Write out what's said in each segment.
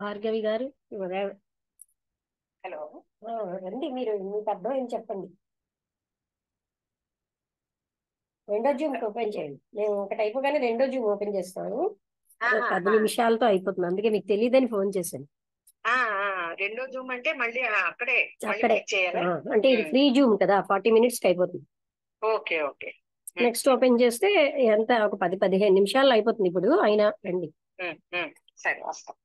భార్గవి గారు హలో. రండి, మీరు మీకు అర్థం ఏం చెప్పండి. రెండో జూమ్ ఓపెన్ చేయండి. నేను ఒకటి అయిపోగానే రెండో జూమ్ ఓపెన్ చేస్తాను. అది ఒక 10 నిమిషాలతో అయిపోతుంది, అందుకే మీకు తెలియదని ఫోన్ చేశాను. రెండో జూమ్ అంటే మళ్ళీ అక్కడే మళ్ళీ అక్కడే క్లిక్ చేయాలా? అంటే ఇది ఫ్రీ జూమ్ కదా, 40 minutes కి అయిపోతుంది. Okay okay. నెక్స్ట్ ఓపెన్ చేస్తే ఎంత ఒక 10-15 నిమిషాల్లో అయిపోతుంది. ఇప్పుడు అయినా రండి. సరే వస్తాం.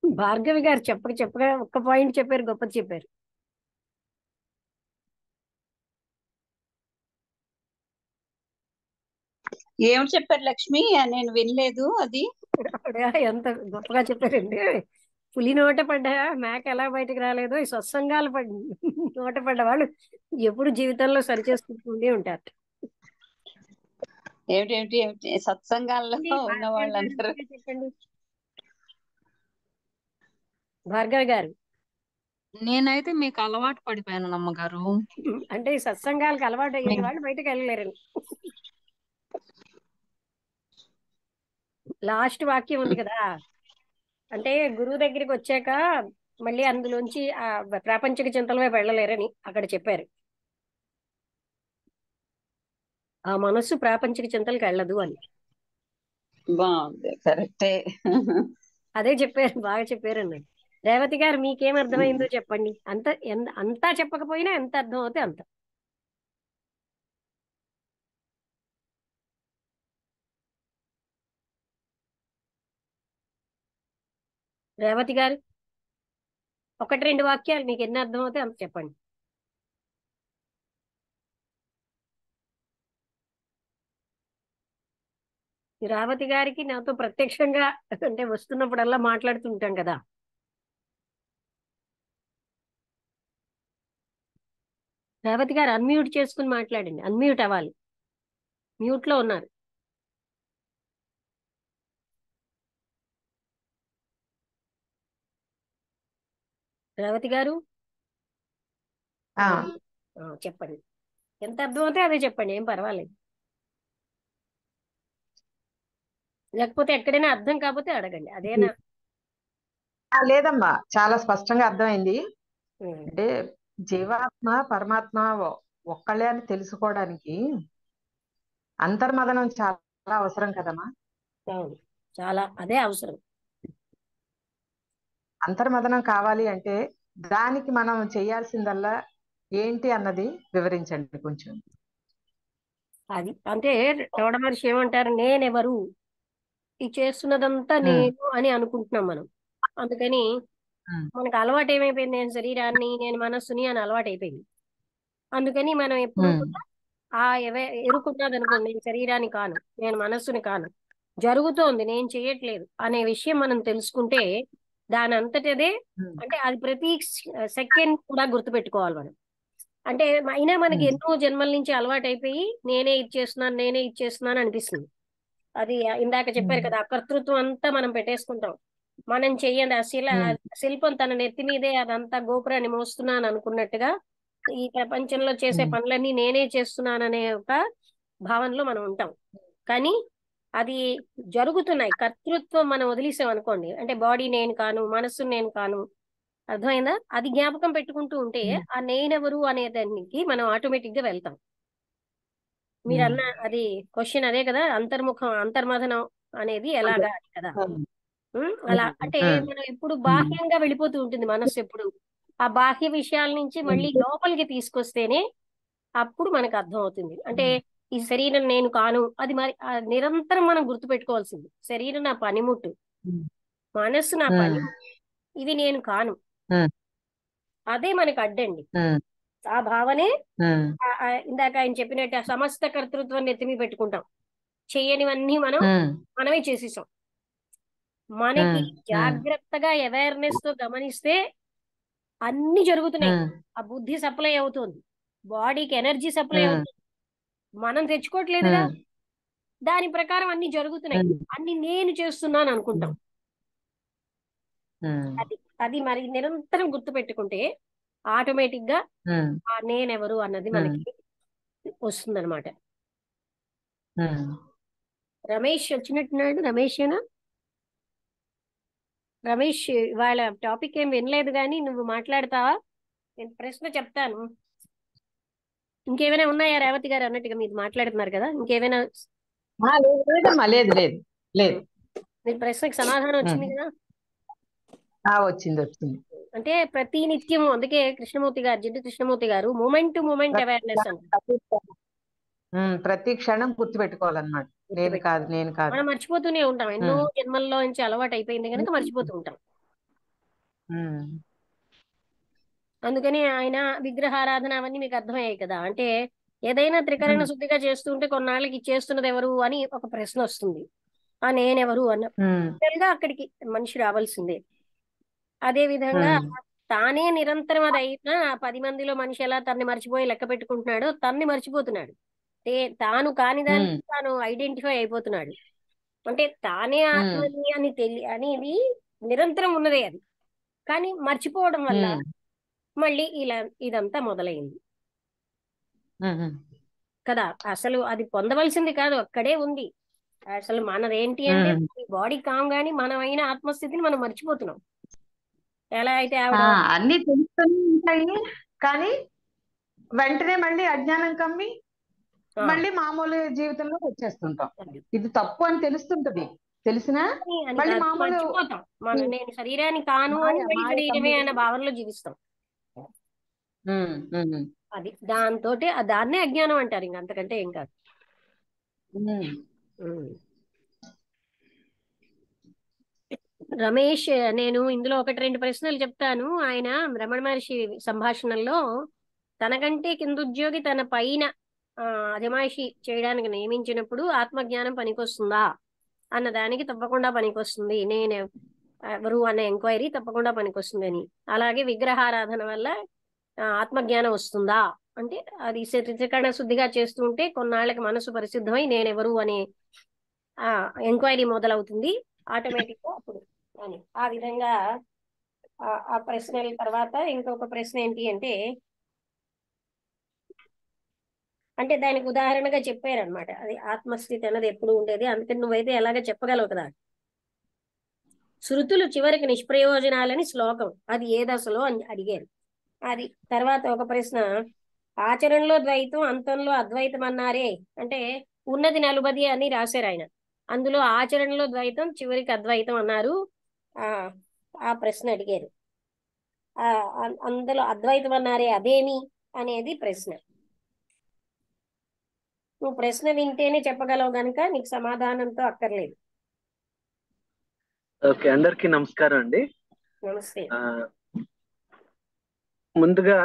భార్గవి గారు చెప్పగా ఒక్క పాయింట్ చెప్పారు, గొప్పది చెప్పారు. ఏం చెప్పారు లక్ష్మి? నేను వినలేదు అది. ఎంత గొప్పగా చెప్పారండి. పులి నోట పడ్డ మేక ఎలా బయటకు రాలేదో, ఈ సత్సంగాలు నోట పడ్డ వాళ్ళు ఎప్పుడు జీవితంలో సరిచేసుకుంటూనే ఉంటారు. ఏమిటి సత్సంగాల్లో ఉన్న వాళ్ళందరూ. చెప్పండి భార్గవి గారు. నేనైతే మీకు అలవాటు పడిపోయాను అమ్మగారు. అంటే ఈ సత్సంగాలకు అలవాటు అయ్యే వాళ్ళు బయటకు వెళ్ళలేరండి. లాస్ట్ వాక్యం ఉంది కదా, అంటే గురువు దగ్గరికి వచ్చాక మళ్ళీ అందులోంచి ఆ ప్రాపంచిక చింతల వైపు వెళ్ళలేరని అక్కడ చెప్పారు. ఆ మనస్సు ప్రాపంచిక చింతలకు వెళ్ళదు అని. బాగుంది, కరెక్టే. అదే చెప్పారు, బాగా చెప్పారండి. రేవతి గారు మీకేం అర్థమైందో చెప్పండి. అంతా చెప్పకపోయినా ఎంత అర్థం అవుతే అంత. రేవతి గారు, ఒకటి రెండు వాక్యాలు మీకు ఎన్ని అర్థం అవుతే అంత చెప్పండి. రేవతి గారికి నాతో ప్రత్యక్షంగా అంటే వస్తున్నప్పుడల్లా మాట్లాడుతుంటాం కదా. రేవతి గారు అన్మ్యూట్ చేసుకుని మాట్లాడండి, అన్మ్యూట్ అవ్వాలి, మ్యూట్ లో ఉన్నారు. రేవతి గారు చెప్పండి, ఎంత అర్థం అవుతే అదే చెప్పండి, ఏం పర్వాలేదు. లేకపోతే ఎక్కడైనా అర్థం కాకపోతే అడగండి, అదేనా. లేదమ్మా, చాలా స్పష్టంగా అర్థమైంది. అంటే జీవాత్మ పరమాత్మ ఒక్కళ్ళే అని తెలుసుకోవడానికి అంతర్మదనం చాలా అవసరం కదమ్మా. అవును, చాలా అదే అవసరం. అంతర్మదనం కావాలి అంటే దానికి మనం చేయాల్సిందల్లా ఏంటి అన్నది వివరించండి కొంచెం. అది అంటే రమణ మహర్షి ఏమంటారు, నేనెవరు, ఈ చేస్తున్నదంతా నేను అని అనుకుంటున్నాం మనం. అందుకని మనకు అలవాటు ఏమైపోయింది, నేను శరీరాన్ని, నేను మనస్సుని అని అలవాటు అయిపోయింది. అందుకని మనం ఎప్పుడు కూడా ఆ ఎరుకున్నది అనుకోండి, నేను శరీరాన్ని కాను, నేను మనస్సుని కాను, జరుగుతోంది, నేను చేయట్లేదు అనే విషయం మనం తెలుసుకుంటే దాని అంతటదే, అంటే అది ప్రతి సెకండ్ కూడా గుర్తుపెట్టుకోవాలి మనం. అంటే అయినా మనకి ఎన్నో జన్మల నుంచి అలవాటు అయిపోయి నేనే ఇచ్చేస్తున్నాను అనిపిస్తుంది. అది ఇందాక చెప్పారు కదా, అకర్తృత్వం అంతా మనం పెట్టేసుకుంటాం. మనం చెయ్యండి శిల్పం తన నెత్తి మీదే అదంతా గోపురాన్ని మోస్తున్నాను అనుకున్నట్టుగా ఈ ప్రపంచంలో చేసే పనులన్నీ నేనే చేస్తున్నాననే ఒక భావనలో మనం ఉంటాం. కానీ అది జరుగుతున్నాయి, కర్తృత్వం మనం వదిలేసాం అనుకోండి, అంటే బాడీ నేను కాను, మనస్సు నేను కాను, అర్థమైందా, అది జ్ఞాపకం పెట్టుకుంటూ ఉంటే ఆ నేనెవరు అనే దానికి మనం ఆటోమేటిక్ గా వెళ్తాం. మీరు అన్న అది క్వశ్చన్ అదే కదా, అంతర్మథనం అనేది ఎలాగా అని కదా. అలా అంటే మనం ఎప్పుడు బాహ్యంగా వెళ్ళిపోతూ ఉంటుంది మనస్సు ఎప్పుడు. ఆ బాహ్య విషయాల నుంచి మళ్ళీ లోపలికి తీసుకొస్తేనే అప్పుడు మనకు అర్థం అవుతుంది. అంటే ఈ శరీరం నేను కాను, అది మరి నిరంతరం మనం గుర్తుపెట్టుకోవాల్సింది. శరీరం నా పనిముట్టు, మనస్సు నా పనిముట్టు, ఇవి నేను కాను, అదే మనకు అడ్డండి. ఆ భావనే ఇందాక ఆయన చెప్పినట్టు ఆ సమస్త కర్తృత్వాన్ని ఎత్తిమి పెట్టుకుంటాం, చేయనివన్నీ మనమే చేసేసాం. మనకి జాగ్రత్తగా అవేర్నెస్ తో గమనిస్తే అన్ని జరుగుతున్నాయి. ఆ బుద్ధి సప్లై అవుతుంది, బాడీకి ఎనర్జీ సప్లై అవుతుంది, మనం తెచ్చుకోవట్లేదుగా. దాని ప్రకారం అన్ని జరుగుతున్నాయి, అన్ని నేను చేస్తున్నాను అనుకుంటాం. అది అది మరి నిరంతరం గుర్తు పెట్టుకుంటే ఆటోమేటిక్ గా ఆ నేనెవరు అన్నది మనకి వస్తుందన్నమాట. ఉమ్. రమేష్ వచ్చినట్టున్నాడు. రమేషేనా? రమేష్, ఇవాళ టాపిక్ ఏం వినలేదు కానీ నువ్వు మాట్లాడతావా? నేను ప్రశ్న చెప్తాను. ఇంకేమైనా ఉన్నాయా రేవతి గారు? అన్నట్టుగా మీరు మాట్లాడుతున్నారు కదా, ఇంకేమైనా? లేదు లేదమ్మా, లేదు లేదు లేదు. మీకు ప్రశ్నకి సమాధానం వచ్చింది కదా? వచ్చింది వచ్చింది. అంటే ప్రతి నిత్యము, అందుకే కృష్ణమూర్తి గారు, జిడ్డు కృష్ణమూర్తి గారు మూమెంట్ టు మూమెంట్ అవేర్నెస్ అంట. ప్రతి క్షణం గుర్తుపెట్టుకోవాలన్నమాట. నేను కాదు, నేను కాదు. మనం మర్చిపోతూనే ఉంటాం. ఎన్నో జన్మల్లో నుంచి అలవాటు అయిపోయింది కనుక మర్చిపోతూ ఉంటాం. అందుకని ఆయన విగ్రహారాధన అవన్నీ మీకు అర్థమయ్యాయి కదా. అంటే ఏదైనా త్రికరణ శుద్ధిగా చేస్తూ ఉంటే కొన్నాళ్ళకి చేస్తున్నది ఎవరు అని ఒక ప్రశ్న వస్తుంది. ఆ నేనెవరు అన్నగా అక్కడికి మనిషి రావాల్సిందే. అదే విధంగా తానే నిరంతరం అది అయినా 10 మందిలో మనిషి ఎలా తన్ని మర్చిపోయి లెక్క పెట్టుకుంటున్నాడో తన్ని మర్చిపోతున్నాడు. తాను కాని దాన్ని తాను ఐడెంటిఫై అయిపోతున్నాడు. అంటే తానే ఆత్మని అని అనేది నిరంతరం ఉన్నదే అది. కానీ మర్చిపోవడం వల్ల మళ్ళీ ఇలా ఇదంతా మొదలైంది కదా. అసలు అది పొందవలసింది కాదు, అక్కడే ఉంది. అసలు మనదేంటి అంటే బాడీ కామ్ గాని మనమైన ఆత్మస్థితిని మనం మర్చిపోతున్నాం. ఎలా అయితే ఆవిడ అన్ని తెలుస్తూనే ఉంటాయి కానీ వెంటనే మళ్ళీ అజ్ఞానం కమ్మి మళ్ళీ మామూలు జీవితంలోకి వచ్చేస్తుంటాం. ఇది తప్పు అని తెలుస్తుంటది, తెలిసినా మళ్ళీ మామూలు మర్చిపోతాం. నేను శరీరాన్ని కాను అని మళ్ళీ శరీరమే అనే భావనలో జీవిస్తాం. అది దాంతో దాన్నే అజ్ఞానం అంటారు, ఇంక అంతకంటే ఏం కాదు. రమేష్, నేను ఇందులో 1-2 ప్రశ్నలు చెప్తాను. ఆయన రమణ మహర్షి సంభాషణల్లో తనకంటే కింద ఉద్యోగి తన పైన అజమాయిషి చేయడానికి నియమించినప్పుడు ఆత్మజ్ఞానం పనికొస్తుందా అన్న దానికి తప్పకుండా పనికొస్తుంది, నేను ఎవరు అన్న ఎంక్వైరీ తప్పకుండా పనికొస్తుంది అని. అలాగే విగ్రహారాధన వల్ల ఆత్మజ్ఞానం వస్తుందా అంటే అది త్రికరణ శుద్ధిగా చేస్తూ ఉంటే కొన్నాళ్ళకి మనసు పరిశుద్ధమై నేనెవరు అనే ఎంక్వైరీ మొదలవుతుంది ఆటోమేటిక్ గా అప్పుడు అని. ఆ విధంగా ఆ ప్రశ్నల తర్వాత ఇంకొక ప్రశ్న ఏంటి అంటే దానికి ఉదాహరణగా చెప్పారనమాట. అది ఆత్మస్థితి అన్నది ఎప్పుడు ఉండేది, అందుకని నువ్వైతే ఎలాగ చెప్పగలవు కదా. శృతులు చివరికి నిష్ప్రయోజనాలని శ్లోకం, అది ఏ దశలో అని అడిగారు. అది తర్వాత ఒక ప్రశ్న, ఆచరణలో ద్వైతం అంతంలో అద్వైతం అన్నారే, అంటే ఉన్నది 40 అని రాశారు ఆయన. అందులో ఆచరణలో ద్వైతం చివరికి అద్వైతం అన్నారు. ఆ ప్రశ్న అడిగారు. అందులో అద్వైతం అన్నారే అదేమి అనేది ప్రశ్న. నువ్వు ప్రశ్న వింటేనే చెప్పగలవు గనుక నీకు సమాధానంతో అక్కర్లేదు. ఓకే, అందరికీ నమస్కారం అండి. నమస్తే. ముందుగా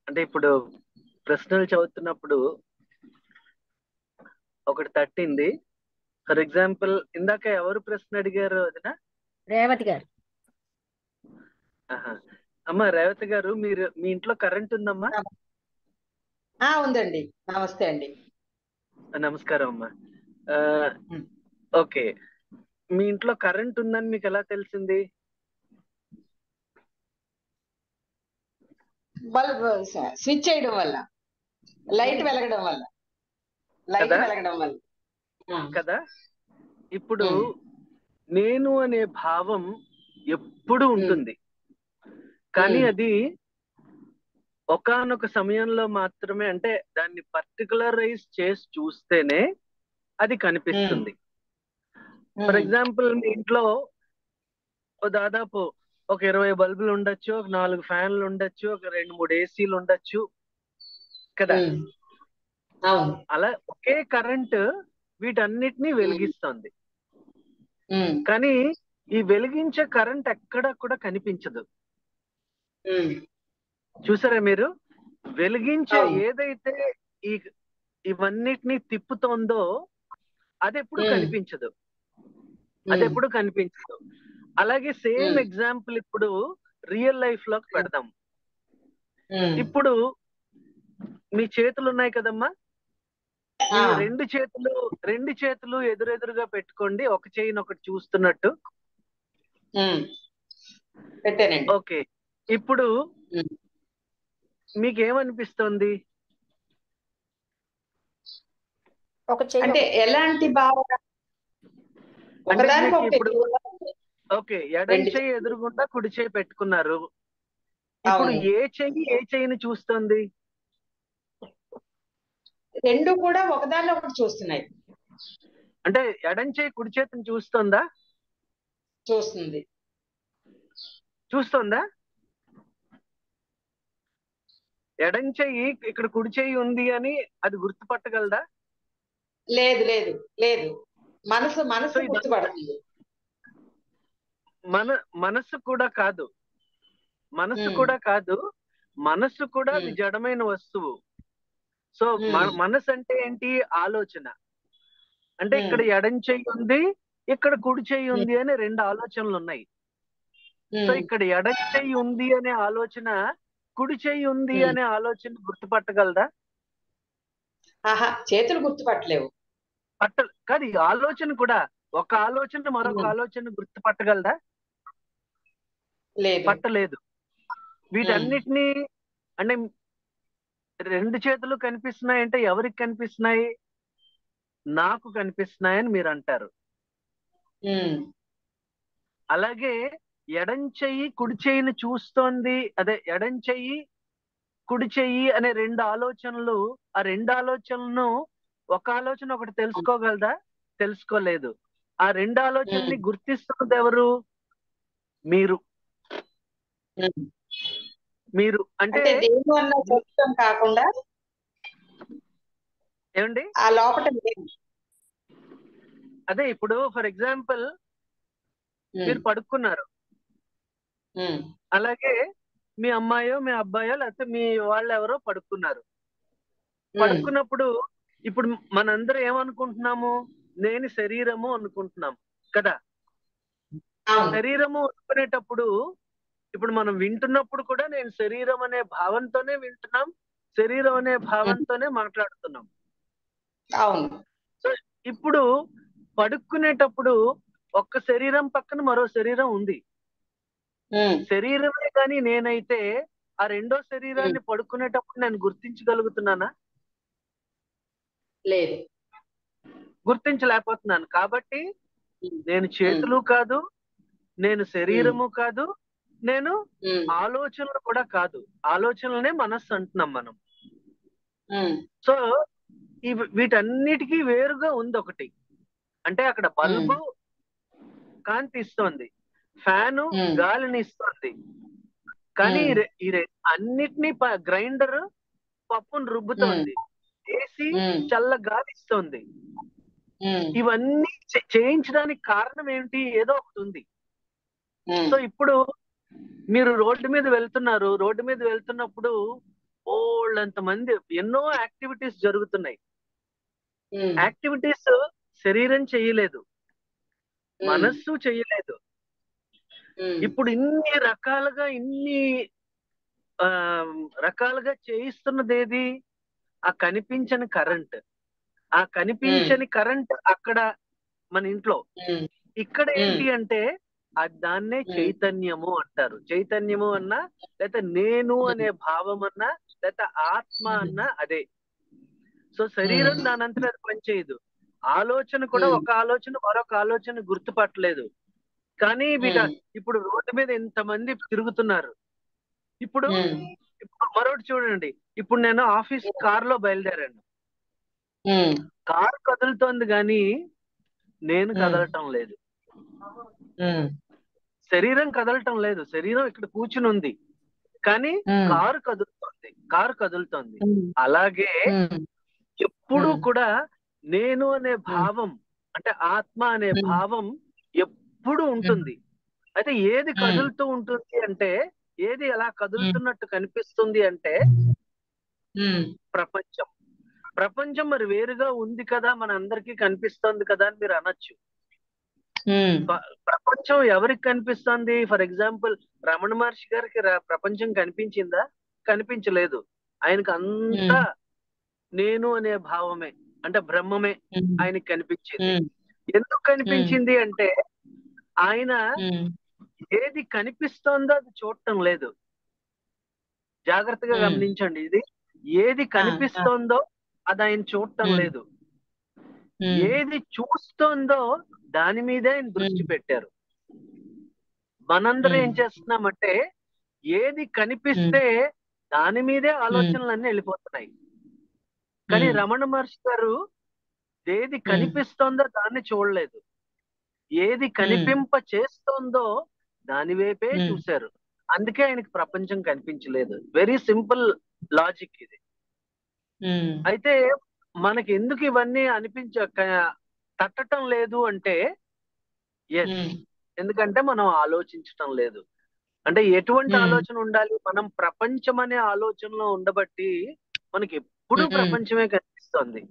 అంటే ఇప్పుడు ప్రశ్నలు చదువుతున్నప్పుడు ఒకటి తట్టింది. ఫర్ ఎగ్జాంపుల్ ఇందాక ఎవరు ప్రశ్న అడిగారు? అదినా రేవతి గారు. అమ్మా రేవతి గారు, మీరు మీ ఇంట్లో కరెంట్ ఉందమ్మా? ఉందండి. నమస్తే అండి. నమస్కారం అమ్మా. ఓకే, మీ ఇంట్లో కరెంట్ ఉందని మీకు ఎలా తెలిసింది? బల్బ్ స్విచ్ చేయడం వల్ల, లైట్ వెలగడం వల్ల కదా. ఇప్పుడు నేను అనే భావం ఎప్పుడు ఉంటుంది, కానీ అది ఒకానొక సమయంలో మాత్రమే, అంటే దాన్ని పర్టికులరైజ్ చేసి చూస్తేనే అది కనిపిస్తుంది. ఫర్ ఎగ్జాంపుల్ మీ ఇంట్లో దాదాపు ఒక 20 బల్బులు ఉండొచ్చు, ఒక 4 ఫ్యాన్లు ఉండొచ్చు, ఒక 2-3 ఏసీలు ఉండొచ్చు కదా. అలా ఒకే కరెంట్ వీటన్నిటినీ వెలిగిస్తుంది, కానీ ఈ వెలిగించే కరెంట్ ఎక్కడ కూడా కనిపించదు. చూసారా మీరు? వెలిగించే ఏదైతే ఇవన్నిటిని తిప్పుతోందో అది ఎప్పుడు కనిపించదు, అలాగే సేమ్ ఎగ్జాంపుల్ ఇప్పుడు రియల్ లైఫ్ లోకి పెడదాం. ఇప్పుడు మీ చేతులు ఉన్నాయి కదమ్మా, ఈ రెండు చేతులు ఎదురెదురుగా పెట్టుకోండి, ఒక చేయిని ఒకటి చూస్తున్నట్టు. ఓకే, ఇప్పుడు మీకేమనిపిస్తుంది? ఒక చెయ్యి అంటే ఎలాంటి భావన? అంటే ఒకదానికి మీకు ఒకటి ఇప్పుడు ఎదురుగా ఓకే, ఎడం రెండు చెయ్యి ఎదురుగుండా కుడి చెయ్యి పెట్టుకున్నారు. ఇప్పుడు అవును, ఏ చెయ్యిని చూస్తుంది? రెండు కూడా ఒకదాన్ని ఒకటి చూస్తున్నాయి. అంటే ఎడం చెయ్యి కుడి చేతిని చూస్తుందా? చూస్తుంది. చూస్తుందా? ఎడం చెయ్యి ఇక్కడ కుడి చెయ్యి ఉంది అని అది గుర్తుపట్టగలదా? లేదు లేదు లేదు, మనసు సో మనసు ఇదంతా గుర్తుపడుతుంది. మనస్సు కూడా కాదు, మనస్సు ఉమ్, కూడా కాదు, మనస్సు కూడా అది ఉమ్, జడమైన వస్తువు. సో ఉమ్, మనసు అంటే ఏంటి? ఆలోచన. అంటే ఉమ్, ఇక్కడ ఎడం చెయ్యి ఉంది, ఇక్కడ కుడి చెయ్యి ఉమ్, ఉంది అనే రెండు ఆలోచనలు ఉన్నాయి. సో ఉమ్, ఇక్కడ ఎడం చెయ్యి ఉంది అనే ఆలోచన, కుడి చెయ్యి ఉంది ఉమ్. అనే ఆలోచన గుర్తుపట్టగలదా? ఆహా, చేతులు గుర్తుపట్టలేవు. కాదు, ఈ ఆలోచన కూడా, ఒక ఆలోచన మరొక ఉమ్, ఆలోచన గుర్తుపట్టగలదా? లేదు. పట్టలేదు. ఉమ్, వీటన్నిటినీ అంటే రెండు చేతులు కనిపిస్తున్నాయి అంటే ఎవరికి కనిపిస్తున్నాయి? నాకు కనిపిస్తున్నాయని మీరు అంటారు. ఉమ్, అలాగే ఎడం చెయ్యి కుడి చెయ్యిని చూస్తోంది, అదే ఎడం చెయ్యి కుడి చెయ్యి అనే రెండు ఆలోచనలు, ఆ రెండు ఆలోచనలను ఒక ఆలోచన ఒకటి తెలుసుకోగలదా? తెలుసుకోలేదు. ఆ రెండు ఆలోచనల్ని ఉమ్, గుర్తిస్తున్నది ఎవరు? మీరు. ఉమ్. మీరు అంటే అంటే దేని అన్న చూడటం కాకుండా ఏమండి? ఆ లోపట లేదు. అదే ఇప్పుడు ఫర్ ఎగ్జాంపుల్ ఉమ్, మీరు పడుకున్నారు, ఉమ్, అలాగే మీ అమ్మాయో మీ అబ్బాయో లేకపోతే మీ వాళ్ళు ఎవరో పడుకున్నారు. ఉమ్. పడుకున్నప్పుడు ఇప్పుడు మనందరం ఏమనుకుంటున్నాము? నేను శరీరము అనుకుంటున్నాం కదా. అవును, శరీరము అనుకునేటప్పుడు ఇప్పుడు మనం వింటున్నప్పుడు కూడా నేను శరీరం అనే భావంతోనే వింటున్నాం, శరీరం అనే ఉమ్, భావంతోనే మాట్లాడుతున్నాం. అవును. సో ఇప్పుడు పడుకునేటప్పుడు ఒక్క శరీరం పక్కన మరో శరీరం ఉంది. ఉమ్, శరీరమే కానీ నేనైతే ఆ రెండో ఉమ్. శరీరాన్ని పడుకునేటప్పుడు నేను గుర్తించగలుగుతున్నానా? లేదు. గుర్తించలేకపోతున్నాను. కాబట్టి ఉమ్, నేను ఉమ్, చేతులు కాదు, నేను ఉమ్, శరీరము కాదు, నేను ఉమ్, ఆలోచనలు కూడా కాదు. ఆలోచనలనే మనస్సు అంటున్నాం మనం. ఉమ్, సో వీటన్నిటికీ వేరుగా ఉంది ఒకటి. అంటే అక్కడ ఉమ్, బల్బు కాంతి ఇస్తోంది, ఫ్యాను ఉమ్, గాలిని ఇస్తోంది. కానీ ఉమ్, అన్నిటినీ గ్రైండర్ పప్పును ఉమ్, రుబ్బుతోంది, ఏసీ ఉమ్, చల్ల గాలి ఇస్తోంది. ఉమ్, ఇవన్నీ చేయించడానికి కారణం ఏమిటి? ఏదో ఒకటి ఉంది. ఉమ్, సో ఇప్పుడు మీరు రోడ్డు మీద వెళ్తున్నారు, రోడ్డు మీద వెళ్తున్నప్పుడు ఓళ్ళంత మంది ఎన్నో యాక్టివిటీస్ జరుగుతున్నాయి. ఉమ్, యాక్టివిటీస్ శరీరం చేయలేదు, ఉమ్, మనస్సు చేయలేదు. ఉమ్, ఇప్పుడు ఇన్ని రకాలుగా చేయిస్తున్నది ఏది? ఆ కనిపించని కరెంట్. ఆ ఉమ్, కనిపించని కరెంట్ అక్కడ మన ఇంట్లో. ఉమ్, ఇక్కడ ఉమ్, ఏంటి అంటే దాన్నే ఉమ్, చైతన్యము అంటారు. చైతన్యము అన్నా, లేకపోతే నేను అనే భావం అన్నా, లేకపోతే ఆత్మ అన్నా అదే. సో శరీరం దానంతట అది పనిచేయదు. ఆలోచన కూడా ఒక ఆలోచన మరొక ఆలోచన గుర్తుపట్టలేదు. కానీ ఇప్పుడు రోడ్డు మీద ఇంతమంది తిరుగుతున్నారు. ఇప్పుడు మరొకటి చూడండి, ఇప్పుడు నేను ఆఫీస్ కారులో బయలుదేరాను. కారు కదులుతోంది కానీ నేను కదలటం లేదు. శరీరం కదలటం లేదు, శరీరం ఇక్కడ కూర్చుని ఉంది కానీ కారు కదులుతోంది, కారు కదులుతోంది. అలాగే ఎప్పుడూ కూడా నేను అనే భావం, అంటే ఆత్మ అనే భావం ఎప్పుడు ఉంటుంది. అయితే ఏది కదులుతూ ఉంటుంది అంటే, ఏది ఎలా కదులుతున్నట్టు కనిపిస్తుంది అంటే ప్రపంచం. ప్రపంచం మరి వేరుగా ఉంది కదా, మన అందరికీ కనిపిస్తుంది కదా అని మీరు అనొచ్చు. ప్రపంచం ఎవరికి కనిపిస్తుంది? ఫర్ ఎగ్జాంపుల్ రమణ మహర్షి గారికి ప్రపంచం కనిపించిందా? కనిపించలేదు. ఆయనకు అంతా నేను అనే భావమే, అంటే బ్రహ్మమే ఆయనకి కనిపించింది. ఎందుకు కనిపించింది అంటే ఆయన ఏది కనిపిస్తోందో అది చూడటం లేదు. జాగ్రత్తగా గమనించండి, ఇది ఏది కనిపిస్తోందో అది ఆయన చూడటం లేదు. ఏది చూస్తోందో దాని మీదే ఆయన దృష్టి పెట్టారు. మనందరం ఏం చేస్తున్నామంటే ఏది కనిపిస్తే దాని మీదే ఆలోచనలన్నీ వెళ్ళిపోతున్నాయి. కానీ రమణ మహర్షి గారు ఏది కనిపిస్తోందో దాన్ని చూడలేదు, ఏది కనిపింప చేస్తోందో దాని వైపే చూశారు. అందుకే ఆయనకి ప్రపంచం కనిపించలేదు. వెరీ సింపుల్ లాజిక్ ఇది. అయితే మనకి ఎందుకు ఇవన్నీ తట్టడం లేదు అంటే ఎస్, ఎందుకంటే మనం ఆలోచించటం లేదు. అంటే ఎటువంటి ఆలోచన ఉండాలి? మనం ప్రపంచం అనే ఆలోచనలో ఉండబట్టి మనకి ఎప్పుడు ప్రపంచమే కనిపిస్తోంది.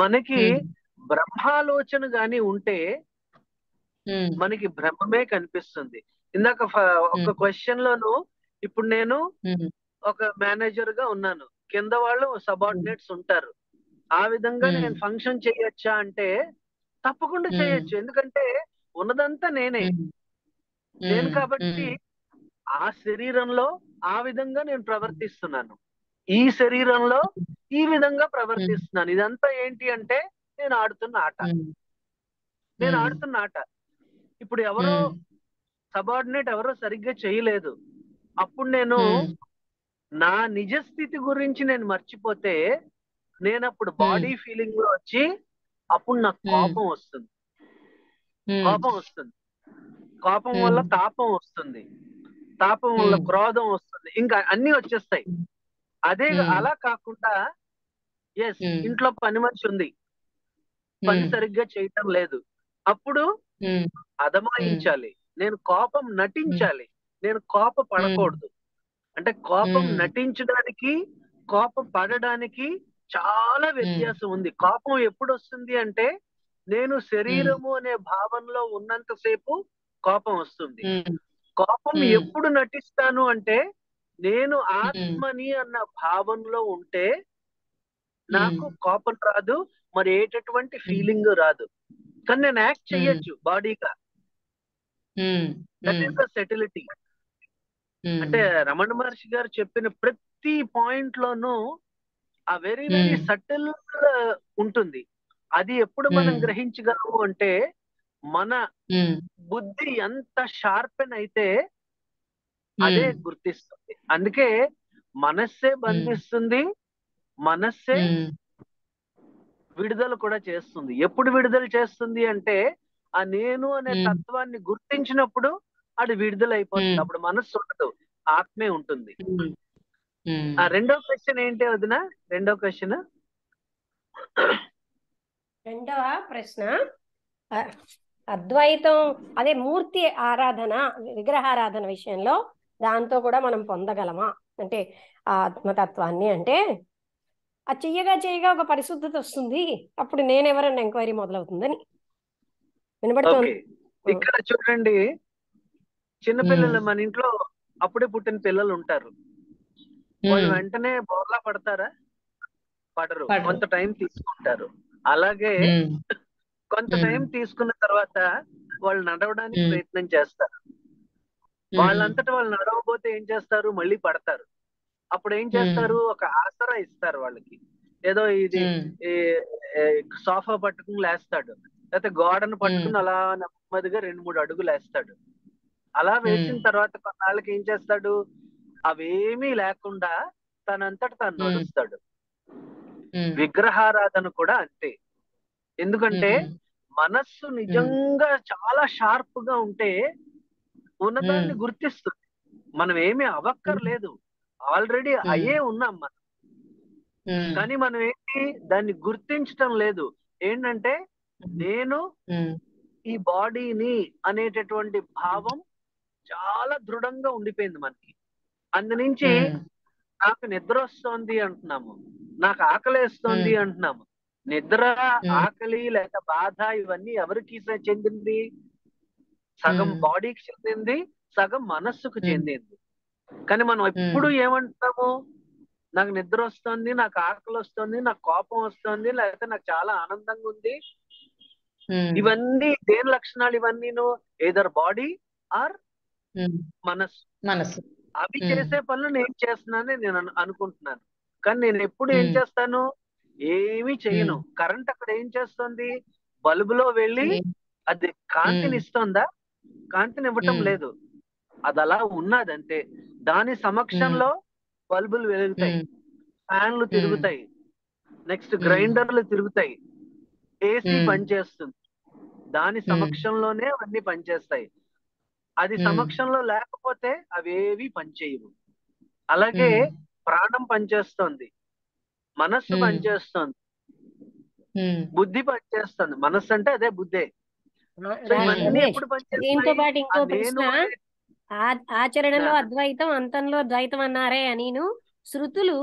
మనకి బ్రహ్మాలోచన గాని ఉంటే మనకి బ్రహ్మమే కనిపిస్తుంది. ఇందాక ఒక క్వశ్చన్ లోను, ఇప్పుడు నేను ఒక మేనేజర్ గా ఉన్నాను, కింద వాళ్ళు సబార్డినేట్స్ ఉంటారు. ఆ విధంగా నేను ఫంక్షన్ చేయొచ్చా అంటే తప్పకుండా చేయొచ్చు. ఎందుకంటే ఉన్నదంతా నేనే. నేను కాబట్టి ఆ శరీరంలో ఆ విధంగా నేను ప్రవర్తిస్తున్నాను, ఈ శరీరంలో ఈ విధంగా ప్రవర్తిస్తున్నాను. ఇదంతా ఏంటి అంటే నేను ఆడుతున్న ఆట. నేను ఆడుతున్న ఆట. ఇప్పుడు ఎవరో సబార్డినేట్ ఎవరో సరిగ్గా చేయలేదు, అప్పుడు నేను నా నిజ స్థితి గురించి నేను మర్చిపోతే నేను అప్పుడు బాడీ ఫీలింగ్ లో వచ్చి అప్పుడు నాకు కోపం వస్తుంది. కోపం వస్తుంది. కోపం వల్ల తాపం వస్తుంది. తాపం వల్ల క్రోధం వస్తుంది. ఇంకా అన్ని వచ్చేస్తాయి. అదే అలా కాకుండా ఎస్, ఇంట్లో పని మనిషి ఉంది, పని సరిగ్గా చేయటం లేదు, అప్పుడు అదమాయించాలి, నేను కోపం నటించాలి, నేను కోప పడకూడదు. అంటే కోపం నటించడానికి కోప పడడానికి చాలా వ్యత్యాసం ఉంది. కోపం ఎప్పుడు వస్తుంది అంటే నేను శరీరము అనే భావనలో ఉన్నంతసేపు కోపం వస్తుంది. కోపం ఎప్పుడు నటిస్తాను అంటే నేను ఆత్మని అన్న భావనలో ఉంటే నాకు కోపం రాదు, మరి ఏటటువంటి ఫీలింగ్ రాదు. కానీ నేను యాక్ట్ చెయ్యొచ్చు బాడీగా. That is the subtlety. అంటే రమణ మహర్షి గారు చెప్పిన ప్రతి పాయింట్ లోనూ ఆ వెరీ వెరీ సటిల్ ఉంటుంది. అది ఎప్పుడు మనం గ్రహించగలము అంటే మన బుద్ధి ఎంత షార్పెన్ అయితే అదే గుర్తిస్తుంది. అందుకే మనస్సే బంధిస్తుంది, మనస్సే విడుదల కూడా చేస్తుంది. ఎప్పుడు విడుదల చేస్తుంది అంటే ఆ నేను అనే తత్వాన్ని గుర్తించినప్పుడు అది విడుదల అయిపోతుంది. అప్పుడు మనస్సు ఉండదు, ఆత్మే ఉంటుంది. ఆ రెండో క్వశ్చన్ ఏంటి వదిన? రెండో క్వశ్చన్, రెండవ ప్రశ్న అద్వైతం, అదే మూర్తి ఆరాధన, విగ్రహారాధన విషయంలో దాంతో కూడా మనం పొందగలమా అంటే ఆ ఆత్మతత్వాన్ని? అంటే ఆ చెయ్యగా చెయ్యగా ఒక పరిశుద్ధత వస్తుంది, అప్పుడు నేనెవరన్నా ఎంక్వైరీ మొదలవుతుందని వినబడుతోంది. ఓకే. ఇక్కడ చూడండి, చిన్నపిల్లలు మన ఇంట్లో అప్పుడే పుట్టిన పిల్లలు ఉంటారు. వాళ్ళు వెంటనే బోర్లా పడతారా? పడరు, కొంత టైం తీసుకుంటారు. అలాగే కొంత టైం తీసుకున్న తర్వాత వాళ్ళు నడవడానికి ప్రయత్నం చేస్తారు. వాళ్ళంతటా వాళ్ళు నడవబోతే ఏం చేస్తారు? మళ్ళీ పడతారు. అప్పుడు ఏం చేస్తారు? ఒక ఆసరా ఇస్తారు వాళ్ళకి. ఏదో ఇది సోఫా పట్టుకుని లేస్తాడు, లేకపోతే గోడను పట్టుకుని అలా నెమ్మదిగా 2-3 అడుగులు వేస్తాడు. అలా వేసిన తర్వాత కొన్నాళ్ళకి ఏం చేస్తాడు? అవేమీ లేకుండా తనంతట తాను నడుస్తాడు. విగ్రహారాధన కూడా అంతే. ఎందుకంటే మనస్సు నిజంగా చాలా షార్ప్ గా ఉంటే ఉన్నదాన్ని గుర్తిస్తుంది. మనం ఏమీ అవ్వక్కర్లేదు, ఆల్రెడీ అయ్యే ఉన్నాం మనం. కానీ మనం ఏంటి, దాన్ని గుర్తించటం లేదు. ఏంటంటే నేను ఈ బాడీని అనేటటువంటి భావం చాలా దృఢంగా ఉండిపోయింది మనకి. అందునుంచి నాకు నిద్ర వస్తోంది అంటున్నాము, నాకు ఆకలేస్తోంది అంటున్నాము. నిద్ర, ఆకలి లేక బాధ ఇవన్నీ ఎవరికి చెందింది? సగం బాడీకి చెందింది, సగం మనస్సుకు చెందింది. కానీ మనం ఎప్పుడు ఏమంటున్నాము? నాకు నిద్ర వస్తుంది, నాకు ఆకలి వస్తుంది, నాకు కోపం వస్తుంది, లేకపోతే నాకు చాలా ఆనందంగా ఉంది. ఇవన్నీ దేని లక్షణాలు? ఇవన్నీను ఏదర్ బాడీ ఆర్ మనస్సు. అవి చేసే పనులు నేను చేస్తున్నానని నేను అనుకుంటున్నాను. కానీ నేను ఎప్పుడు ఏం చేస్తాను? ఏమీ చెయ్యను. కరెంట్ అక్కడ ఏం చేస్తుంది? బల్బులో వెళ్ళి అది కాంతిని ఇస్తుందా? కాంతిని ఇవ్వటం లేదు. అది అలా ఉన్నది అంతే. దాని సమక్షంలో బల్బులు వెలుగుతాయి, ఫ్యాన్లు తిరుగుతాయి, నెక్స్ట్ గ్రైండర్లు తిరుగుతాయి, ఏసీ పనిచేస్తుంది. దాని సమక్షంలోనే అవన్నీ పనిచేస్తాయి. అది సమక్షంలో లేకపోతే అవేవి పనిచేయవు. అలాగే ప్రాణం పనిచేస్తుంది, మనస్సు పనిచేస్తుంది, బుద్ధి పనిచేస్తుంది. మనస్సు అంటే అదే బుద్ధే. సో ఇవన్నీ రమేష్, ఎప్పుడు దీంతో పనిచేస్తాయి? పాటు ఆ ఇంకో ప్రశ్న. నేను అనే ఆచరణలో అద్వైతం, అంతంలో ద్వైతం అన్నారే అని శృతులు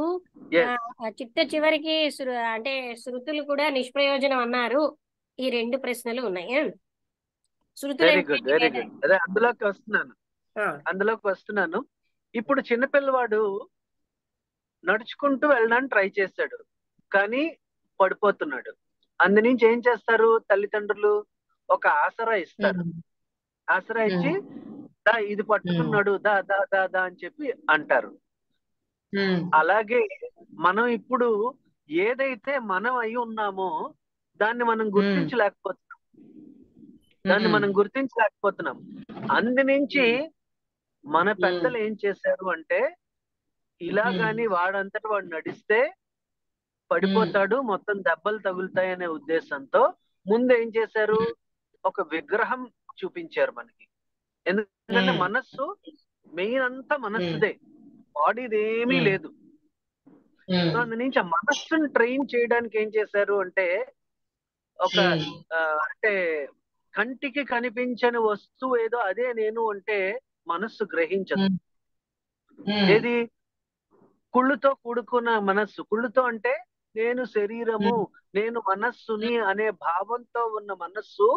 చిట్ట చివరికి అంటే శృతులు కూడా నిష్ప్రయోజనం అన్నారు. ఈ 2 ప్రశ్నలు ఉన్నాయి. శృతులు వెరీ గుడ్, వెరీ గుడ్. అదే అందులోకి వస్తున్నాను. ఇప్పుడు చిన్నపిల్లవాడు నడుచుకుంటూ వెళ్ళడానికి ట్రై చేశాడు, కానీ పడిపోతున్నాడు. అందునుంచి ఏం చేస్తారు తల్లిదండ్రులు? ఒక ఆసరా ఇస్తారు. ఆసరా ఇచ్చి దా ఇది పట్టుకున్నాడు, దా దా దా దా అని చెప్పి అంటారు. అలాగే మనం ఇప్పుడు ఏదైతే మనం అయి ఉన్నామో దాన్ని మనం గుర్తించలేకపోతున్నాం. అందునుంచి మన పెద్దలు ఏం చేశారు అంటే, ఇలా గాని వాడంతటి వాడు నడిస్తే పడిపోతాడు, మొత్తం దెబ్బలు తగులుతాయి అనే ఉద్దేశంతో ముందు ఏం చేశారు? ఒక విగ్రహం చూపించారు మనకి. ఎందుకంటే మనస్సు మెయిన్ అంతా మనస్సుదే, బాడీది ఏమీ లేదు. సో అందునుంచి ఆ మనస్సును ట్రైన్ చేయడానికి ఏం చేశారు అంటే, ఒక అంటే కంటికి కనిపించని వస్తువు ఏదో అదే నేను అంటే మనస్సు గ్రహించదు. ఏది? కుళ్ళుతో కూడుకున్న మనస్సు. కుళ్ళుతో అంటే నేను శరీరము, నేను మనస్సుని అనే భావంతో ఉన్న మనస్సు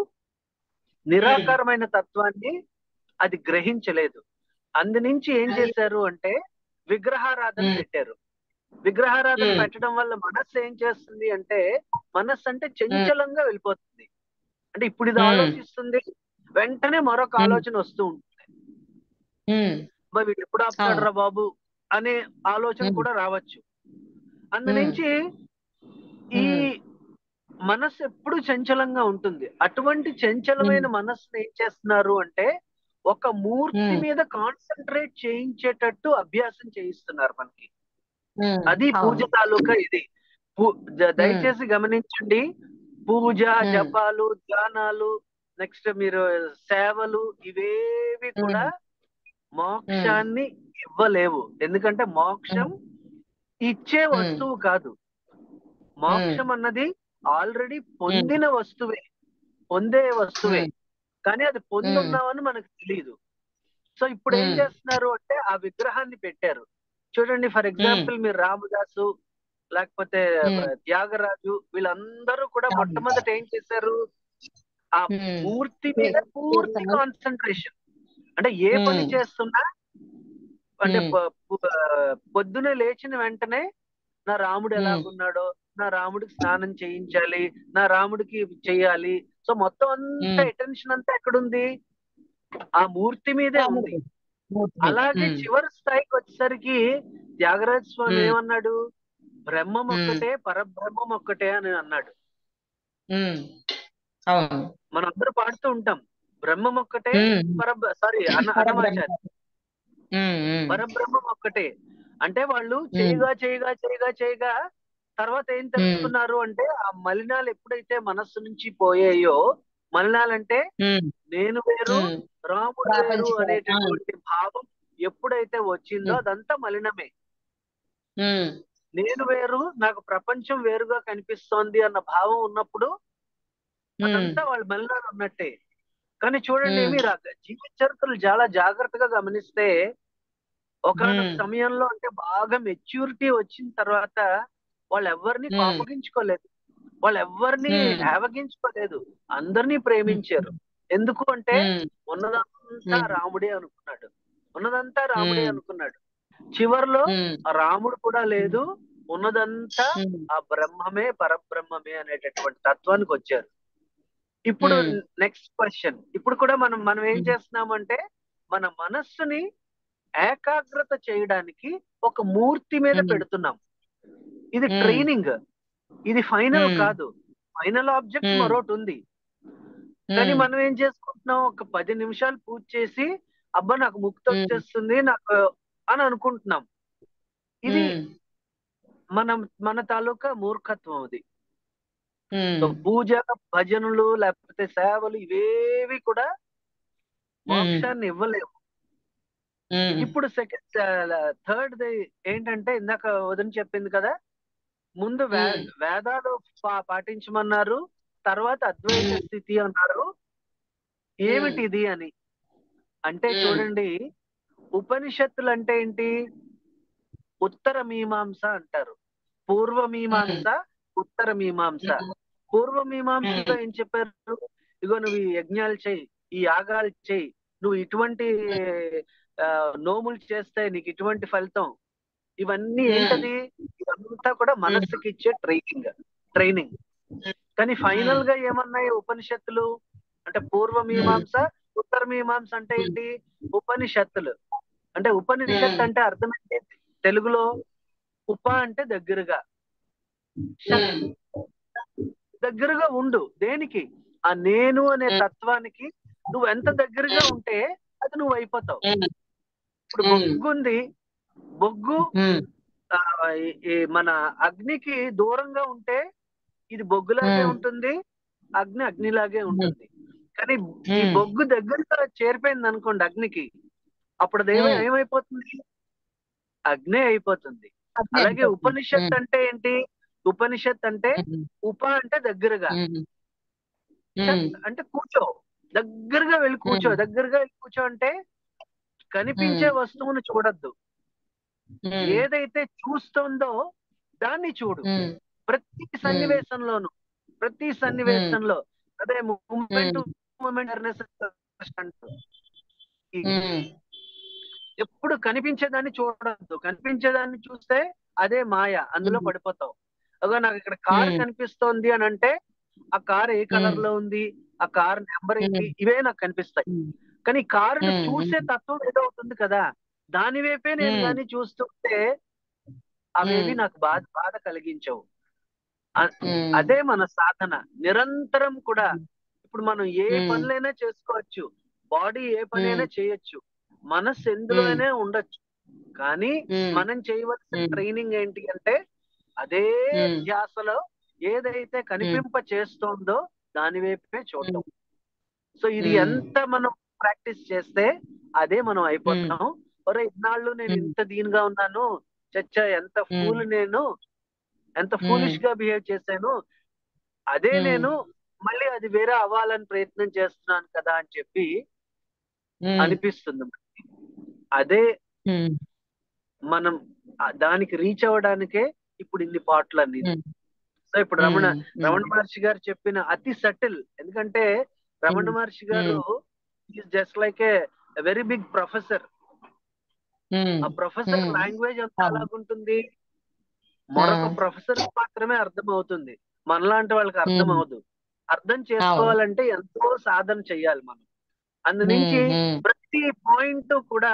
నిరాకారమైన తత్వాన్ని అది గ్రహించలేదు. అందునుంచి ఏం చేశారు అంటే విగ్రహారాధన పెట్టారు. విగ్రహారాధన పెట్టడం వల్ల మనస్సు ఏం చేస్తుంది అంటే, మనస్సు అంటే చంచలంగా వెళ్ళిపోతుంది. అంటే ఇప్పుడు ఇది ఆలోచిస్తుంది, వెంటనే మరొక ఆలోచన వస్తూ ఉంటుంది. వీడు ఎప్పుడు ఆపుతాడురా బాబు అనే ఆలోచన కూడా రావచ్చు. అందునుంచి ఈ మనస్సు ఎప్పుడు చంచలంగా ఉంటుంది. అటువంటి చంచలమైన మనస్సును ఏం చేస్తున్నారు అంటే, ఒక మూర్తి మీద కాన్సన్ట్రేట్ చేయించేటట్టు అభ్యాసం చేయిస్తున్నారు మనకి. అది పూజ తాలూకా ఇది. దయచేసి గమనించండి, పూజ, జపాలు, ధ్యానాలు, నెక్స్ట్ మీరు సేవలు, ఇవేవి కూడా మోక్షాన్ని ఇవ్వలేవు. ఎందుకంటే మోక్షం ఇచ్చే వస్తువు కాదు. మోక్షం అన్నది ఆల్రెడీ పొందిన వస్తువే, పొందే వస్తువే, కానీ అది పొందున్నామని మనకు తెలియదు. సో ఇప్పుడు ఏం చేస్తున్నారు అంటే ఆ విగ్రహాన్ని పెట్టారు. చూడండి, ఫర్ ఎగ్జాంపుల్ మీరు రామదాసు లేకపోతే త్యాగరాజు, వీళ్ళందరూ కూడా మొట్టమొదట ఏం చేశారు? ఆ మూర్తి మీద పూర్తి కాన్సన్ట్రేషన్. అంటే ఏ పని చేస్తున్నా అంటే పొద్దునే లేచిన వెంటనే నా రాముడు ఎలాగున్నాడో, నా రాముడికి స్నానం చేయించాలి, నా రాముడికి చెయ్యాలి. సో మొత్తం అంతా అటెన్షన్ అంతా ఎక్కడుంది? ఆ మూర్తి మీదే ఉంది. అలాగే చివరి స్థాయికి వచ్చేసరికి త్యాగరాజ స్వామి ఏమన్నాడు? బ్రహ్మం ఒక్కటే, పరబ్రహ్మం ఒక్కటే అని అన్నాడు. మనం అందరూ పాడుతూ ఉంటాం, బ్రహ్మం ఒక్కటే, అన్నమాచార్య పరబ్రహ్మం ఒక్కటే. అంటే వాళ్ళు చేయగా చేయగా చేయగా చేయగా తర్వాత ఏం తెలుసుకున్నారు అంటే, ఆ మలినాలు ఎప్పుడైతే మనస్సు నుంచి పోయాయో, మలినాలంటే నేను వేరు, రాముడు వేరు అనేటటువంటి భావం ఎప్పుడైతే వచ్చిందో అదంతా మలినమే. నేను వేరు, నాకు ప్రపంచం వేరుగా కనిపిస్తోంది అన్న భావం ఉన్నప్పుడు అదంతా వాళ్ళ మలినాలు ఉన్నట్టే. కానీ చూడండి, మీరు జీవిత చరిత్రలు చాలా జాగ్రత్తగా గమనిస్తే, ఒకనొక సమయంలో అంటే బాగా మెచ్యూరిటీ వచ్చిన తర్వాత వాళ్ళు ఎవరిని కోపగించుకోలేదు, వాళ్ళు ఎవరిని ఆవగించుకోలేదు, అందరినీ ప్రేమించారు. ఎందుకు అంటే ఉన్నదంతా రాముడే అనుకున్నాడు, ఉన్నదంతా రాముడే అనుకున్నాడు. చివరిలో రాముడు కూడా లేదు, ఉన్నదంతా ఆ బ్రహ్మమే, పరబ్రహ్మమే అనేటటువంటి తత్వానికి వచ్చారు. ఇప్పుడు నెక్స్ట్ క్వశ్చన్, ఇప్పుడు కూడా మనం ఏం చేస్తున్నామంటే, మన మనస్సుని ఏకాగ్రత చేయడానికి ఒక మూర్తి మీద పెడుతున్నాం. ఇది ట్రైనింగ్. ఇది ఫైనల్ ఉమ్, కాదు. ఫైనల్ ఆబ్జెక్ట్ ఉమ్, మరొకటి ఉంది. కానీ ఉమ్, మనం ఏం చేసుకుంటున్నాం, ఒక 10 నిమిషాలు పూజ చేసి అబ్బా నాకు ముక్తి ఉమ్, వచ్చేస్తుంది నాకు అని అనుకుంటున్నాం. ఇది ఉమ్, మన తాలూకా మూర్ఖత్వం అది. సో ఉమ్, పూజ, భజనలు లేకపోతే సేవలు ఇవేవి కూడా ఉమ్, మోక్షాన్ని ఇవ్వలేవు. ఉమ్, ఇప్పుడు థర్డ్ ఏంటంటే ఇందాక వదిన చెప్పింది కదా, ముందు ఉమ్, వేదాలు పాటించమన్నారు, తర్వాత అద్వైత ఉమ్, స్థితి అన్నారు. ఏమిటి ఇది అని అంటే ఉమ్, చూడండి, ఉపనిషత్తులు అంటే ఏంటి? ఉత్తర మీమాంస అంటారు. పూర్వ మీమాంస, ఉత్తర మీమాంస. పూర్వ మీమాంసలో ఏం చెప్పారు? ఇగో నువ్వు ఈ యజ్ఞాలు చెయ్యి, ఈ యాగాలు చెయ్యి, నువ్వు ఇటువంటి నోములు చేస్తే నీకు ఇటువంటి ఫలితం. ఇవన్నీ ఏంటది? ఇదంతా కూడా మనస్సుకి ఇచ్చే ట్రైనింగ్. కానీ ఫైనల్ గా ఏమన్నాయి ఉపనిషత్తులు అంటే? పూర్వ మీమాంస, ఉత్తర మీమాంస అంటే ఏంటి? ఉపనిషత్తులు అంటే ఉపనిషత్ అంటే అర్థం ఏంటి తెలుగులో? ఉప అంటే దగ్గరగా, షత్ దగ్గరగా ఉండు. దేనికి? ఆ నేను అనే తత్వానికి నువ్వు ఎంత దగ్గరగా ఉంటే అది నువ్వు అయిపోతావు. ఇప్పుడు బొగ్గు ఉంది, బొగ్గు ఆ, ఈ మన అగ్నికి దూరంగా ఉంటే ఇది బొగ్గులాగే ఉంటుంది, అగ్ని అగ్నిలాగే ఉంటుంది. కానీ ఈ బొగ్గు దగ్గరగా చేరిపోయింది అనుకోండి అగ్నికి, అప్పుడు ఏమైపోతుంది? అగ్నే అయిపోతుంది. అలాగే ఉపనిషత్ అంటే ఏంటి? ఉపనిషత్ అంటే ఉప అంటే దగ్గరగా, షత్ అంటే కూర్చో, దగ్గరగా వెళ్ళి కూర్చో. దగ్గరగా వెళ్ళి కూర్చో అంటే కనిపించే వస్తువును చూడొద్దు, ఏదైతే చూస్తుందో దాన్ని చూడు. ప్రతి సన్నివేశంలోనూ, ప్రతి సన్నివేశంలో అదే మూమెంట్ మూమెంట్ ఎప్పుడు కనిపించేదాన్ని చూడొద్దు. కనిపించేదాన్ని చూస్తే అదే మాయ, అందులో పడిపోతావు. అదో నాకు ఇక్కడ కార్ కనిపిస్తోంది అని అంటే ఆ కార్ ఏ కలర్ లో ఉంది, ఆ కార్ నెంబర్ ఏంటి, ఇవే నాకు కనిపిస్తాయి. కానీ కారును చూసే తత్వం ఏదో ఉంటుంది కదా, దాని వైపే నేను కానీ చూస్తుంటే అవేవి నాకు బాధ కలిగించవు. అదే మన సాధన. నిరంతరం కూడా ఇప్పుడు మనం ఏ పనులైనా చేసుకోవచ్చు, బాడీ ఏ పనైనా చేయొచ్చు, మనస్సు ఎందులోనే ఉండొచ్చు. కానీ మనం చేయవలసిన ట్రైనింగ్ ఏంటి అంటే అదే ధ్యాసలో ఏదైతే కనిపింప చేస్తోందో దాని వైపే చూడటం. సో ఇది ఎంత మనం ప్రాక్టీస్ చేస్తే అదే మనం అయిపోతాం. ఒరే ఇన్నాళ్ళు నేను ఇంత దీనిగా ఉన్నాను, చచ్చా ఎంత ఫూల్ నేను, ఎంత ఫూలిష్ గా బిహేవ్ చేశాను, అదే నేను మళ్ళీ అది వేరే అవ్వాలని ప్రయత్నం చేస్తున్నాను కదా అని చెప్పి అనిపిస్తుంది. అదే మనం దానికి రీచ్ అవ్వడానికే ఇప్పుడు ఇన్ని పాటలు అన్ని. సో ఇప్పుడు రమణ మహర్షి గారు చెప్పిన అతి సటిల్, ఎందుకంటే Ramana Maharshi garu is just like a very big professor. ఆ ప్రొఫెసర్ లాంగ్వేజ్ ఎంత అలాగుంటుంది, మరొక ప్రొఫెసర్ మాత్రమే అర్థం అవుతుంది, మనలాంటి వాళ్ళకి అర్థం అవదు. అర్థం చేసుకోవాలంటే ఎంతో సాధన చెయ్యాలి మనం. అందు నుంచి ప్రతి పాయింట్ కూడా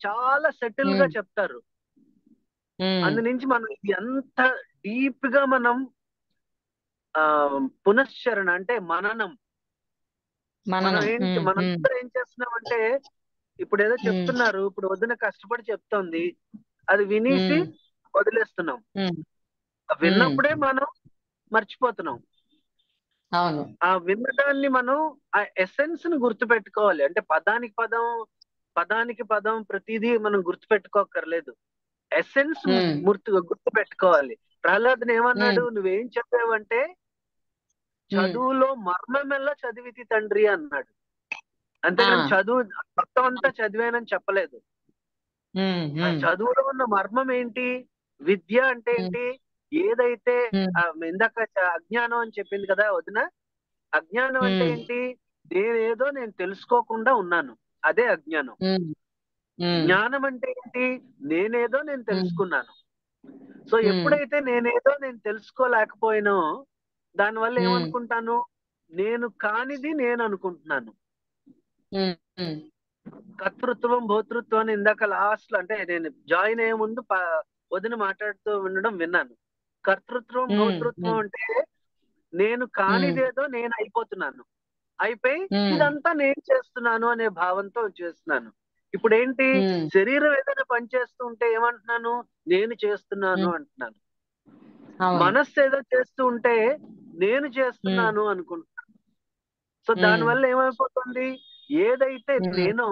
చాలా సెటిల్ గా చెప్తారు. అందు నుంచి మనం ఎంత డీప్ గా మనం పునశ్చరణ అంటే మనందరం ఏం చేస్తున్నామంటే ఇప్పుడు ఏదో చెప్తున్నారు, ఇప్పుడు వదిన కష్టపడి చెప్తోంది, అది వినేసి వదిలేస్తున్నాం. విన్నప్పుడే మనం మర్చిపోతున్నాం. అవును, ఆ విన్నదాన్ని మనం ఆ ఎసెన్స్ ని గుర్తు పెట్టుకోవాలి. అంటే పదానికి పదం ప్రతిదీ మనం గుర్తు పెట్టుకోకర్లేదు, ఎసెన్స్ గుర్తు పెట్టుకోవాలి. ప్రహ్లాద్ని ఏమన్నాడు, నువ్వేం చెప్పావంటే చదువులో మర్మమెల్లా చదివితి తండ్రి అన్నాడు. అంతేగాని చదువు మొత్తం అంతా చదివానని చెప్పలేదు. ఆ చదువులో ఉన్న మర్మం ఏంటి, విద్య అంటే ఏంటి, ఏదైతే ఇందాక అజ్ఞానం అని చెప్పింది కదా వదిన, అజ్ఞానం అంటే ఏంటి, నేనేదో నేను తెలుసుకోకుండా ఉన్నాను, అదే అజ్ఞానం. జ్ఞానం అంటే ఏంటి, నేనేదో నేను తెలుసుకున్నాను. సో ఎప్పుడైతే నేనేదో నేను తెలుసుకోలేకపోయినో దానివల్ల ఏమనుకుంటాను, నేను కానిది నేను అనుకుంటున్నాను. కర్తృత్వం భోతృత్వం అని ఇందాక లాస్ట్ లో అంటే నేను జాయిన్ అయ్యే ముందు వదిన మాట్లాడుతూ ఉండడం విన్నాను. కర్తృత్వం భోతృత్వం అంటే నేను కానిదేదో నేను అయిపోతున్నాను, అయిపోయి ఇదంతా నేను చేస్తున్నాను అనే భావంతో చేస్తున్నాను. ఇప్పుడు ఏంటి, శరీరం ఏదైనా పని చేస్తూ ఉంటే ఏమంటున్నాను, నేను చేస్తున్నాను అంటున్నాను. మనస్సు ఏదో చేస్తూ ఉంటే నేను చేస్తున్నాను అనుకుంటున్నాను. సో దానివల్ల ఏమైపోతుంది, ఏదైతే నేనో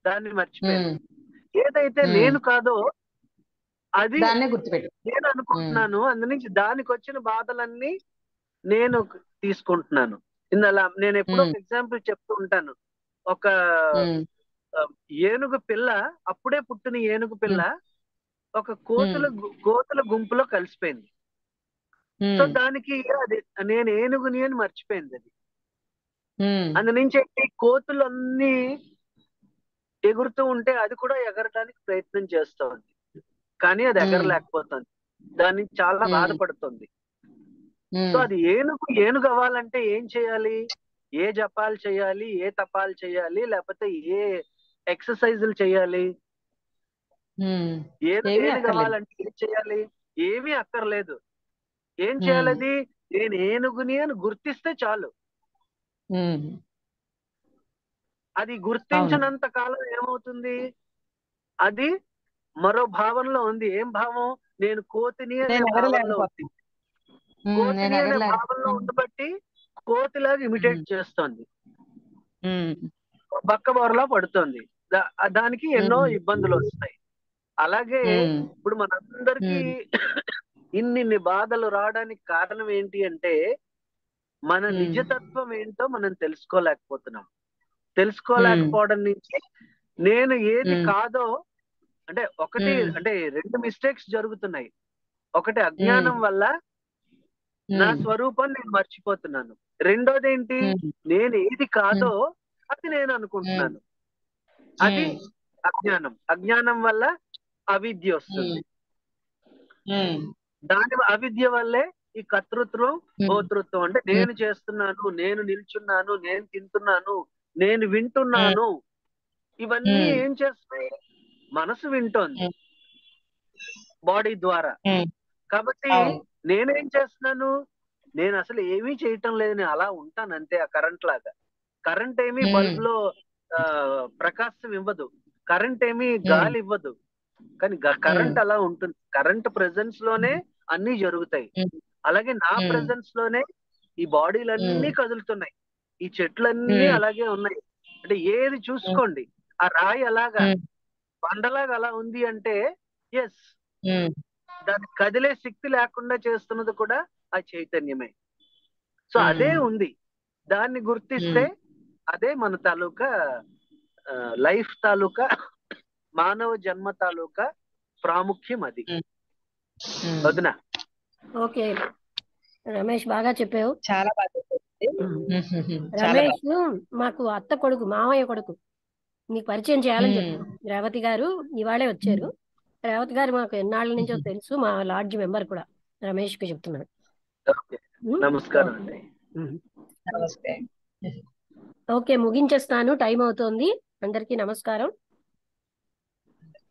దాన్ని మర్చిపోయాను, ఏదైతే నేను కాదో అది నేను అనుకుంటున్నాను. అందునుంచి దానికి వచ్చిన బాధలన్నీ నేను తీసుకుంటున్నాను. ఇందులో నేను ఎప్పుడో ఒక ఎగ్జాంపుల్ చెప్తూ ఉంటాను. ఒక ఏనుగు పిల్ల, అప్పుడే పుట్టిన ఏనుగు పిల్ల ఒక కోతుల గుంపులో కలిసిపోయింది. సో దానికి అది నేను ఏనుగుని అని మర్చిపోయింది. అది అందునుంచి కోతులన్నీ ఎగురుతూ ఉంటే అది కూడా ఎగరడానికి ప్రయత్నం చేస్తోంది, కానీ అది ఎగరలేకపోతుంది. దాన్ని చాలా బాధపడుతుంది. సో అది ఏనుగు అవ్వాలంటే ఏం చేయాలి, ఏ జపాలు చేయాలి, ఏ తపాలు చేయాలి, లేకపోతే ఏ ఎక్సర్సైజులు చేయాలి, ఏనుగు అవ్వాలంటే ఏం చేయాలి, ఏమీ అక్కర్లేదు. ఏం చేయాలి, అది నేను ఏనుగుని అని గుర్తిస్తే చాలు. అది గుర్తించినంత కాలం ఏమవుతుంది, అది మరో భావనలో ఉంది. ఏం భావం, నేను కోతిని అనే భావనలో ఉంది. కోతిని అనే భావనలో ఉండబట్టి కోతిలాగా ఇమిటేట్ చేస్తోంది, బక్కబోరలా పడుతోంది. దానికి ఎన్నో ఇబ్బందులు వస్తాయి. అలాగే ఇప్పుడు మనందరికీ ఇన్ని బాధలు రావడానికి కారణం ఏంటి అంటే, మన నిజతత్వం ఏంటో మనం తెలుసుకోలేకపోతున్నాం. తెలుసుకోలేకపోవడం నుంచి నేను ఏది కాదో అంటే అంటే 2 మిస్టేక్స్ జరుగుతున్నాయి. ఒకటి అజ్ఞానం వల్ల నా స్వరూపం నేను మర్చిపోతున్నాను. రెండోది ఏంటి, నేను ఏది కాదో అది నేను అనుకుంటున్నాను. అది అజ్ఞానం. అజ్ఞానం వల్ల అవిద్య వస్తుంది. దాని అవిద్య వల్లే ఈ కర్తృత్వం భోతృత్వం, అంటే నేను చేస్తున్నాను, నేను నిల్చున్నాను, నేను తింటున్నాను, నేను వింటున్నాను, ఇవన్నీ ఏం చేస్తున్నాయి, మనసు వింటోంది బాడీ ద్వారా. కాబట్టి నేనేం చేస్తున్నాను, నేను అసలు ఏమీ చేయటం లేదు, నేను అలా ఉంటాను అంతే. ఆ కరెంట్ లాగా. కరెంట్ ఏమీ బల్బ్ లో ప్రకాశం ఇవ్వదు, కరెంట్ ఏమీ గాలి ఇవ్వదు, కానీ కరెంట్ అలా ఉంటుంది. కరెంట్ ప్రెజెన్స్ లోనే అన్ని జరుగుతాయి. అలాగే నా ప్రెజెన్స్ లోనే ఈ బాడీలన్నీ కదులుతున్నాయి, ఈ చెట్లన్నీ అలాగే ఉన్నాయి. అంటే ఏది చూసుకోండి, ఆ రాయి అలాగా బండలాగా అలా ఉంది అంటే ఎస్, దాన్ని కదిలే శక్తి లేకుండా చేస్తున్నది కూడా ఆ చైతన్యమే. సో అదే ఉంది, దాన్ని గుర్తిస్తే అదే మన తాలూకా లైఫ్ తాలూకా మానవ జన్మ తాలూకా ప్రాముఖ్యం. అది వదినా. ఓకే రమేష్, బాగా చెప్పావు. చాలా బాగా రమేష్ మాకు అత్త కొడుకు, మామయ్య కొడుకు, నీకు పరిచయం చేయాలని చెప్పాను. రేవతి గారు ఇవాళే వచ్చారు. రేవతి గారు మాకు ఎన్నాళ్ళ నుంచో తెలుసు, మా లాడ్జ్ మెంబర్ కూడా. రమేష్ కి చెప్తున్నాను. నమస్కారం అండి. నమస్తే. ఓకే, ముగించేస్తాను, టైం అవుతోంది. అందరికీ నమస్కారం.